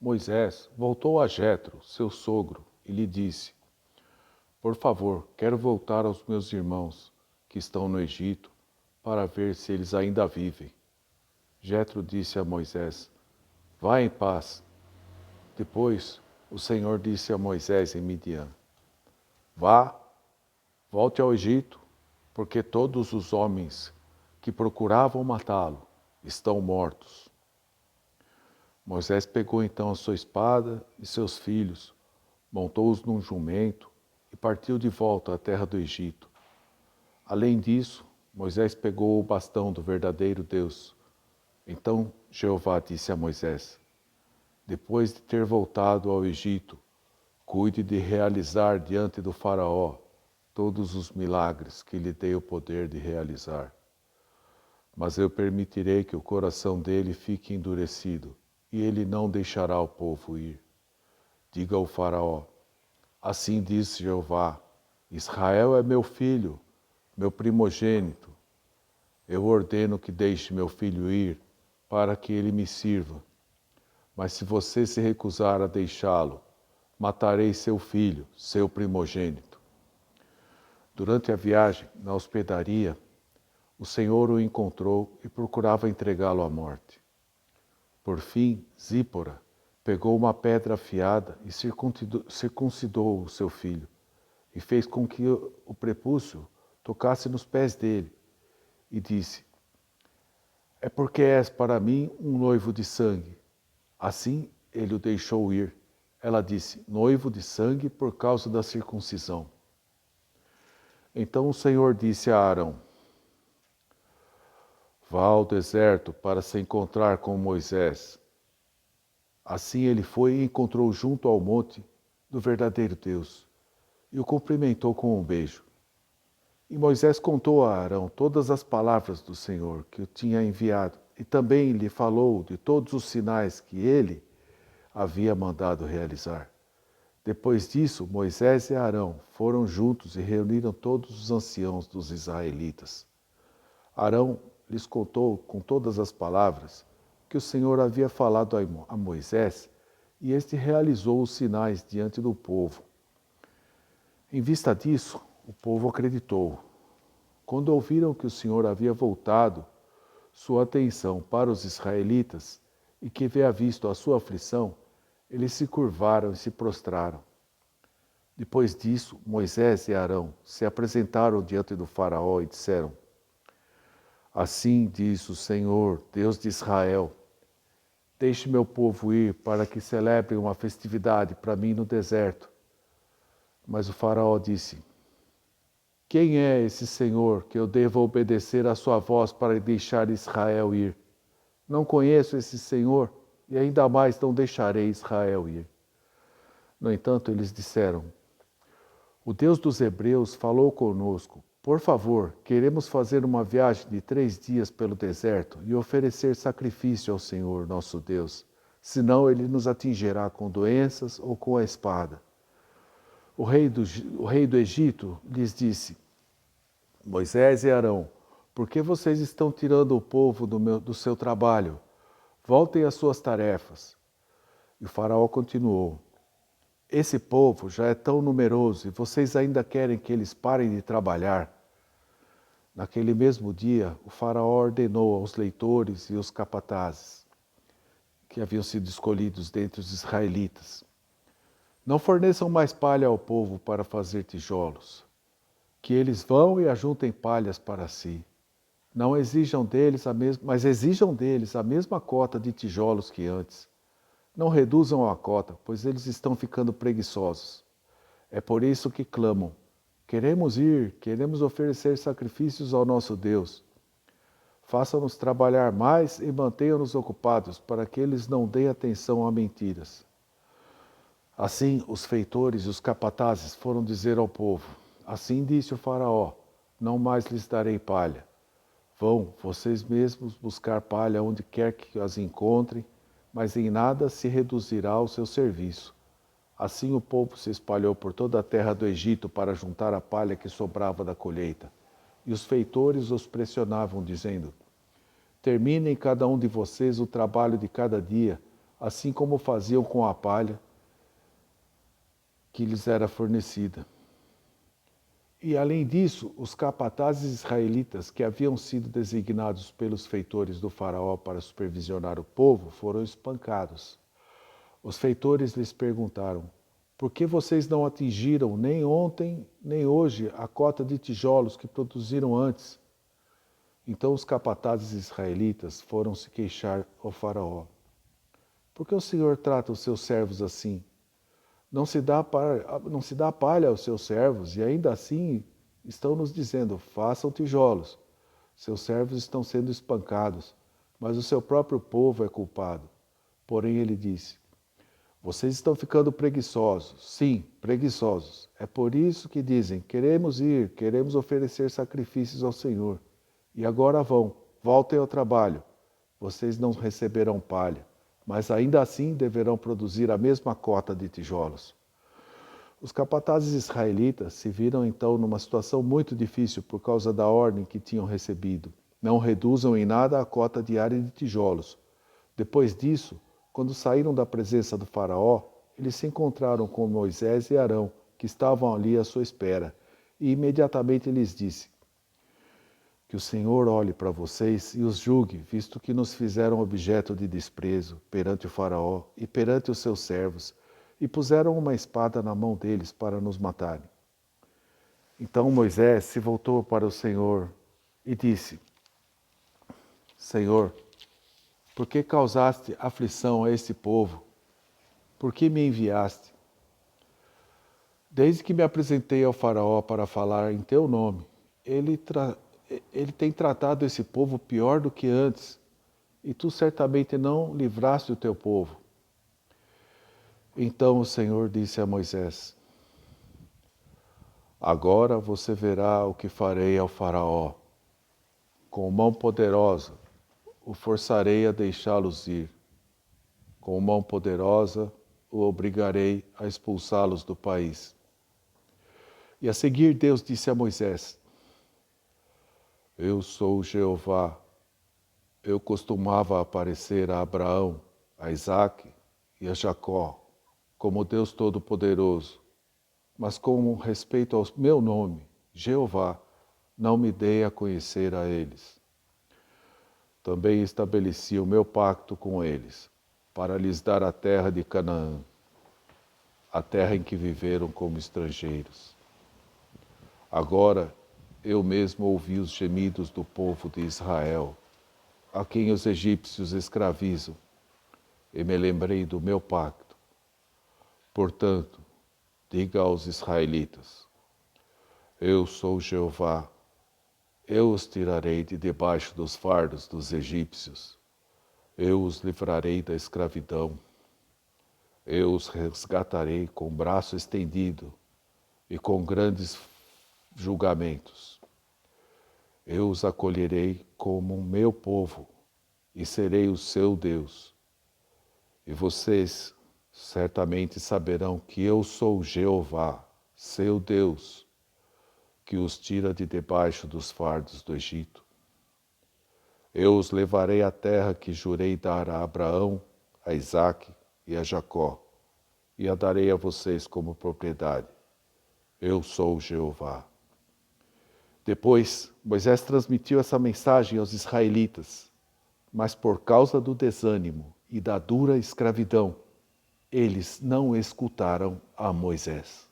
Moisés voltou a Jetro, seu sogro, e lhe disse: Por favor, quero voltar aos meus irmãos, que estão no Egito, para ver se eles ainda vivem. Jetro disse a Moisés: Vá em paz. Depois, o Senhor disse a Moisés em Midian: Vá, volte ao Egito, porque todos os homens que procuravam matá-lo estão mortos. Moisés pegou então a sua espada e seus filhos, montou-os num jumento e partiu de volta à terra do Egito. Além disso, Moisés pegou o bastão do verdadeiro Deus. Então Jeová disse a Moisés: Depois de ter voltado ao Egito, cuide de realizar diante do Faraó todos os milagres que lhe dei o poder de realizar. Mas eu permitirei que o coração dele fique endurecido, e ele não deixará o povo ir. Diga ao Faraó: Assim diz Jeová: Israel é meu filho, meu primogênito. Eu ordeno que deixe meu filho ir, para que ele me sirva. Mas se você se recusar a deixá-lo, matarei seu filho, seu primogênito. Durante a viagem, na hospedaria, o Senhor o encontrou e procurava entregá-lo à morte. Por fim, Zípora pegou uma pedra afiada e circuncidou o seu filho, e fez com que o prepúcio tocasse nos pés dele, e disse: É porque és para mim um noivo de sangue. Assim ele o deixou ir. Ela disse: Noivo de sangue por causa da circuncisão. Então o Senhor disse a Arão: Vá ao deserto para se encontrar com Moisés. Assim ele foi e encontrou junto ao monte do verdadeiro Deus, e o cumprimentou com um beijo. E Moisés contou a Arão todas as palavras do Senhor que o tinha enviado, e também lhe falou de todos os sinais que ele havia mandado realizar. Depois disso, Moisés e Arão foram juntos e reuniram todos os anciãos dos israelitas. Arão lhes contou com todas as palavras que o Senhor havia falado a Moisés, e este realizou os sinais diante do povo. Em vista disso, o povo acreditou. Quando ouviram que o Senhor havia voltado sua atenção para os israelitas e que havia visto a sua aflição, eles se curvaram e se prostraram. Depois disso, Moisés e Arão se apresentaram diante do Faraó e disseram: Assim diz o Senhor, Deus de Israel: Deixe meu povo ir para que celebrem uma festividade para mim no deserto. Mas o Faraó disse: Quem é esse Senhor que eu devo obedecer à sua voz para deixar Israel ir? Não conheço esse Senhor e ainda mais não deixarei Israel ir. No entanto, eles disseram: O Deus dos Hebreus falou conosco. Por favor, queremos fazer uma viagem de 3 dias pelo deserto e oferecer sacrifício ao Senhor, nosso Deus. Senão ele nos atingirá com doenças ou com a espada. O rei do Egito lhes disse: Moisés e Arão, por que vocês estão tirando o povo do seu trabalho? Voltem às suas tarefas. E o faraó continuou: Esse povo já é tão numeroso e vocês ainda querem que eles parem de trabalhar? Naquele mesmo dia, o faraó ordenou aos leitores e os capatazes, que haviam sido escolhidos dentre os israelitas: Não forneçam mais palha ao povo para fazer tijolos. Que eles vão e ajuntem palhas para si. Não exijam deles mas exijam deles a mesma cota de tijolos que antes. Não reduzam a cota, pois eles estão ficando preguiçosos. É por isso que clamam: Queremos ir, queremos oferecer sacrifícios ao nosso Deus. Façam-nos trabalhar mais e mantenham-nos ocupados, para que eles não deem atenção a mentiras. Assim, os feitores e os capatazes foram dizer ao povo: Assim disse o faraó: Não mais lhes darei palha. Vão vocês mesmos buscar palha onde quer que as encontrem, mas em nada se reduzirá o seu serviço. Assim o povo se espalhou por toda a terra do Egito para juntar a palha que sobrava da colheita. E os feitores os pressionavam, dizendo: Terminem cada um de vocês o trabalho de cada dia, assim como faziam com a palha que lhes era fornecida. E além disso, os capatazes israelitas que haviam sido designados pelos feitores do faraó para supervisionar o povo foram espancados. Os feitores lhes perguntaram: por que vocês não atingiram nem ontem nem hoje a cota de tijolos que produziram antes? Então os capatazes israelitas foram se queixar ao faraó: por que o Senhor trata os seus servos assim? Não se dá palha aos seus servos, e ainda assim estão nos dizendo: façam tijolos. Seus servos estão sendo espancados, mas o seu próprio povo é culpado. Porém ele disse: vocês estão ficando preguiçosos. Sim, preguiçosos. É por isso que dizem: queremos ir, queremos oferecer sacrifícios ao Senhor. E agora voltem ao trabalho. Vocês não receberão palha, mas ainda assim deverão produzir a mesma cota de tijolos. Os capatazes israelitas se viram então numa situação muito difícil por causa da ordem que tinham recebido. Não reduzam em nada a cota diária de tijolos. Depois disso, quando saíram da presença do faraó, eles se encontraram com Moisés e Arão, que estavam ali à sua espera, e imediatamente lhes disse: que o Senhor olhe para vocês e os julgue, visto que nos fizeram objeto de desprezo perante o faraó e perante os seus servos, e puseram uma espada na mão deles para nos matarem. Então Moisés se voltou para o Senhor e disse: Senhor, por que causaste aflição a este povo? Por que me enviaste? Desde que me apresentei ao faraó para falar em teu nome, ele tem tratado esse povo pior do que antes, e tu certamente não livraste o teu povo. Então o Senhor disse a Moisés: agora você verá o que farei ao faraó. Com mão poderosa o forçarei a deixá-los ir. Com mão poderosa o obrigarei a expulsá-los do país. E a seguir Deus disse a Moisés: eu sou Jeová. Eu costumava aparecer a Abraão, a Isaque e a Jacó como Deus Todo-Poderoso, mas com respeito ao meu nome, Jeová, não me dei a conhecer a eles. Também estabeleci o meu pacto com eles, para lhes dar a terra de Canaã, a terra em que viveram como estrangeiros. Agora eu mesmo ouvi os gemidos do povo de Israel, a quem os egípcios escravizam, e me lembrei do meu pacto. Portanto, diga aos israelitas: eu sou Jeová, eu os tirarei de debaixo dos fardos dos egípcios, eu os livrarei da escravidão, eu os resgatarei com braço estendido e com grandes julgamentos. Eu os acolherei como o meu povo e serei o seu Deus. E vocês certamente saberão que eu sou Jeová, seu Deus, que os tira de debaixo dos fardos do Egito. Eu os levarei à terra que jurei dar a Abraão, a Isaque e a Jacó, e a darei a vocês como propriedade. Eu sou Jeová. Depois, Moisés transmitiu essa mensagem aos israelitas, mas por causa do desânimo e da dura escravidão, eles não escutaram a Moisés.